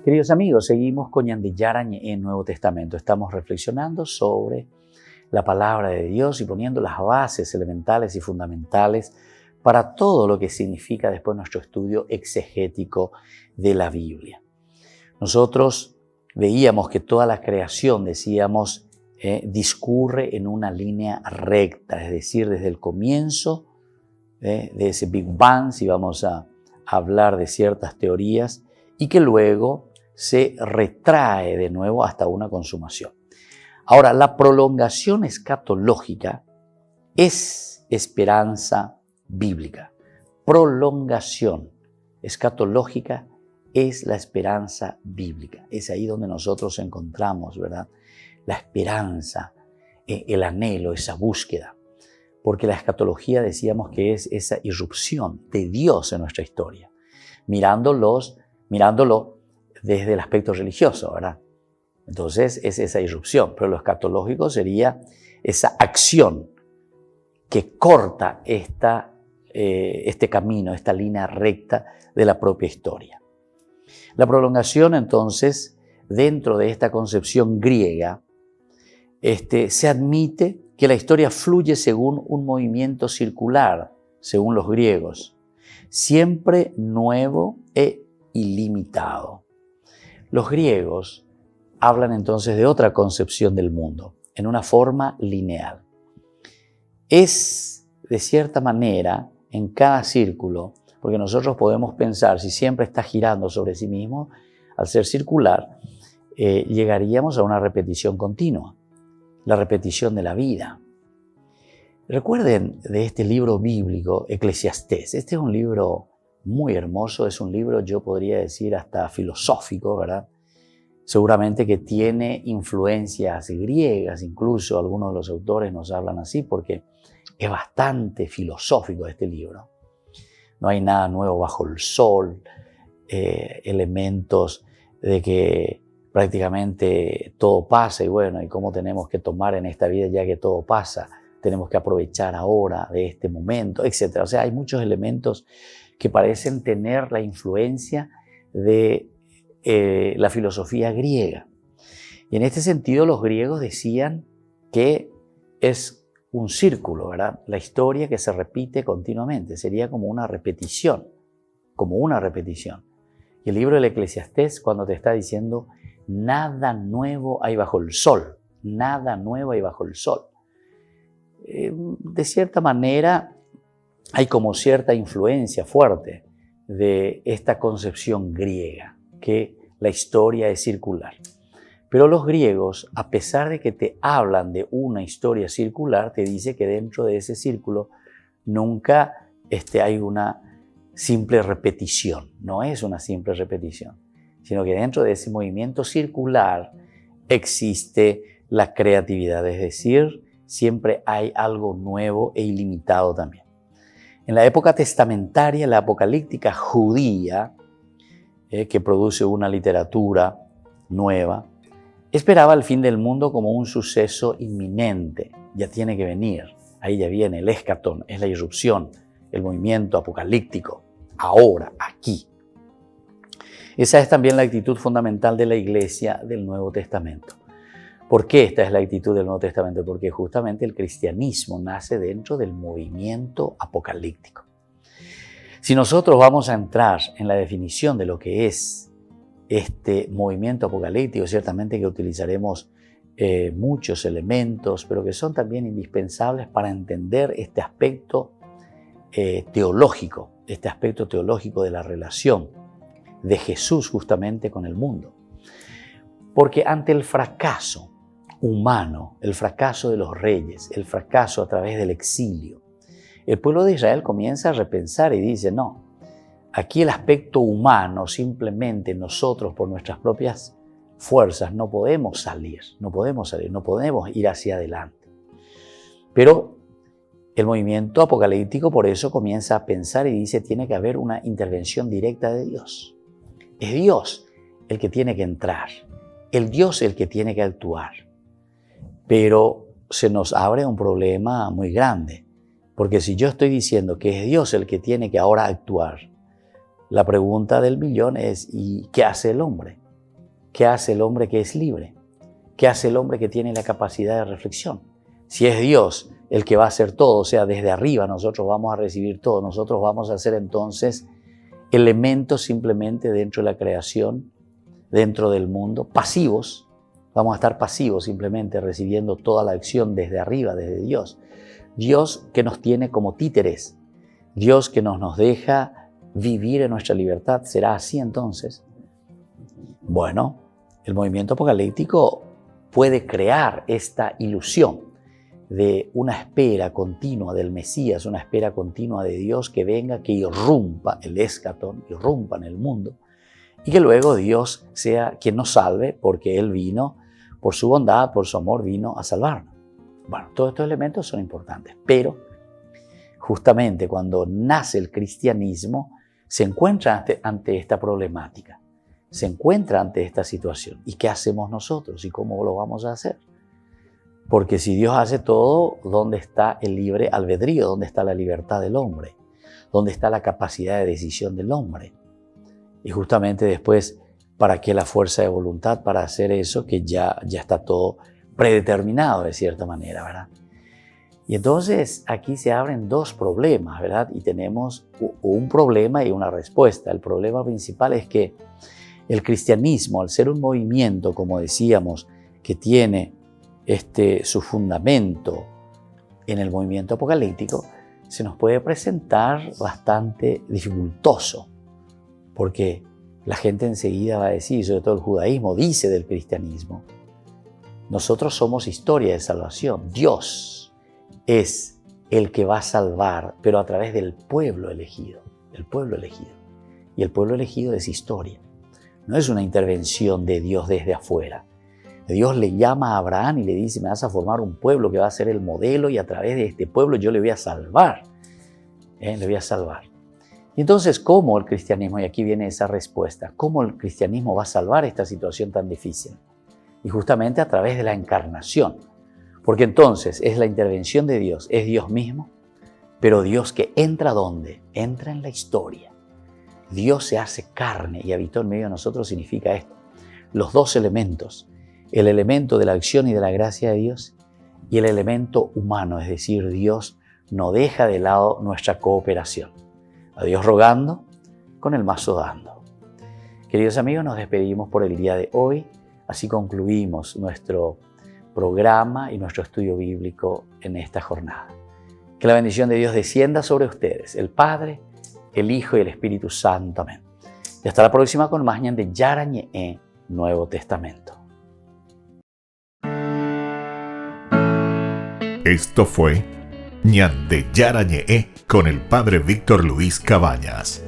Queridos amigos, seguimos con Ñandillara Ñe'e Nuevo Testamento. Estamos reflexionando sobre la palabra de Dios y poniendo las bases elementales y fundamentales para todo lo que significa después nuestro estudio exegético de la Biblia. Nosotros veíamos que toda la creación, decíamos, discurre en una línea recta, es decir, desde el comienzo de ese Big Bang, si vamos a hablar de ciertas teorías, y que luego se retrae de nuevo hasta una consumación. Ahora, la prolongación escatológica es esperanza bíblica. Prolongación escatológica es la esperanza bíblica. Es ahí donde nosotros encontramos, ¿verdad?, la esperanza, el anhelo, esa búsqueda. Porque la escatología decíamos que es esa irrupción de Dios en nuestra historia, mirándolo desde el aspecto religioso, ¿verdad? Entonces es esa irrupción, pero lo escatológico sería esa acción que corta este camino, esta línea recta de la propia historia. La prolongación, entonces, dentro de esta concepción griega, se admite que la historia fluye según un movimiento circular, según los griegos, siempre nuevo e ilimitado. Los griegos hablan entonces de otra concepción del mundo, en una forma lineal. Es, de cierta manera, en cada círculo, porque nosotros podemos pensar, si siempre está girando sobre sí mismo, al ser circular, llegaríamos a una repetición continua, la repetición de la vida. Recuerden de este libro bíblico, Eclesiastés. Este es un libro muy hermoso, es un libro, yo podría decir, hasta filosófico, ¿verdad? Seguramente que tiene influencias griegas, incluso algunos de los autores nos hablan así, porque es bastante filosófico este libro. No hay nada nuevo bajo el sol, elementos de que prácticamente todo pasa y bueno, y cómo tenemos que tomar en esta vida ya que todo pasa, tenemos que aprovechar ahora de este momento, etc. O sea, hay muchos elementos que parecen tener la influencia de la filosofía griega. Y en este sentido los griegos decían que es un círculo, ¿verdad? La historia que se repite continuamente, sería como una repetición, como una repetición. Y el libro del Eclesiastés cuando te está diciendo nada nuevo hay bajo el sol, nada nuevo hay bajo el sol. De cierta manera hay como cierta influencia fuerte de esta concepción griega, que la historia es circular. Pero los griegos, a pesar de que te hablan de una historia circular, te dice que dentro de ese círculo nunca hay una simple repetición, no es una simple repetición, sino que dentro de ese movimiento circular existe la creatividad, es decir, siempre hay algo nuevo e ilimitado también. En la época testamentaria, la apocalíptica judía, que produce una literatura nueva, esperaba el fin del mundo como un suceso inminente, ya tiene que venir, ahí ya viene el escatón, es la irrupción, el movimiento apocalíptico, ahora, aquí. Esa es también la actitud fundamental de la Iglesia del Nuevo Testamento. ¿Por qué esta es la actitud del Nuevo Testamento? Porque justamente el cristianismo nace dentro del movimiento apocalíptico. Si nosotros vamos a entrar en la definición de lo que es este movimiento apocalíptico, ciertamente que utilizaremos muchos elementos, pero que son también indispensables para entender este aspecto teológico, de la relación de Jesús justamente con el mundo. Porque ante el fracaso humano, el fracaso de los reyes, el fracaso a través del exilio, el pueblo de Israel comienza a repensar y dice, no, aquí el aspecto humano, simplemente nosotros por nuestras propias fuerzas no podemos salir, no podemos ir hacia adelante. Pero el movimiento apocalíptico por eso comienza a pensar y dice, tiene que haber una intervención directa de Dios. Es Dios el que tiene que entrar, el Dios el que tiene que actuar. Pero se nos abre un problema muy grande, porque si yo estoy diciendo que es Dios el que tiene que ahora actuar, la pregunta del millón es, ¿y qué hace el hombre? ¿Qué hace el hombre que es libre? ¿Qué hace el hombre que tiene la capacidad de reflexión? Si es Dios el que va a hacer todo, o sea, desde arriba nosotros vamos a recibir todo, nosotros vamos a ser entonces elementos simplemente dentro de la creación, dentro del mundo, pasivos. Vamos a estar pasivos simplemente recibiendo toda la acción desde arriba, desde Dios. Dios que nos tiene como títeres, Dios que nos deja vivir en nuestra libertad. ¿Será así entonces? Bueno, el movimiento apocalíptico puede crear esta ilusión de una espera continua del Mesías, una espera continua de Dios que venga, que irrumpa el escatón, irrumpa en el mundo, y que luego Dios sea quien nos salve, porque Él vino, por su bondad, por su amor, vino a salvarnos. Bueno, todos estos elementos son importantes, pero justamente cuando nace el cristianismo, se encuentra ante esta problemática, se encuentra ante esta situación. ¿Y qué hacemos nosotros? ¿Y cómo lo vamos a hacer? Porque si Dios hace todo, ¿dónde está el libre albedrío? ¿Dónde está la libertad del hombre? ¿Dónde está la capacidad de decisión del hombre? Y justamente después, ¿para qué la fuerza de voluntad para hacer eso que ya está todo predeterminado de cierta manera, ¿verdad? Y entonces aquí se abren dos problemas, ¿verdad? Y tenemos un problema y una respuesta. El problema principal es que el cristianismo, al ser un movimiento, como decíamos, que tiene su fundamento en el movimiento apocalíptico, se nos puede presentar bastante dificultoso, porque La gente enseguida va a decir, sobre todo el judaísmo dice del cristianismo, nosotros somos historia de salvación. Dios es el que va a salvar, pero a través del pueblo elegido. El pueblo elegido. Y el pueblo elegido es historia. No es una intervención de Dios desde afuera. Dios le llama a Abraham y le dice, me vas a formar un pueblo que va a ser el modelo y a través de este pueblo yo le voy a salvar. Le voy a salvar. Y entonces, ¿cómo el cristianismo? Y aquí viene esa respuesta. ¿Cómo el cristianismo va a salvar esta situación tan difícil? Y justamente a través de la encarnación. Porque entonces es la intervención de Dios, es Dios mismo, pero Dios que entra ¿dónde? Entra en la historia. Dios se hace carne y habitó en medio de nosotros significa esto. Los dos elementos, el elemento de la acción y de la gracia de Dios y el elemento humano, es decir, Dios no deja de lado nuestra cooperación. A Dios rogando, con el mazo dando. Queridos amigos, nos despedimos por el día de hoy. Así concluimos nuestro programa y nuestro estudio bíblico en esta jornada. Que la bendición de Dios descienda sobre ustedes, el Padre, el Hijo y el Espíritu Santo. Amén. Y hasta la próxima con más de Yara Ñe'e, Nuevo Testamento. Esto fue Ñande Yara Ñe'e con el Padre Víctor Luis Cabañas.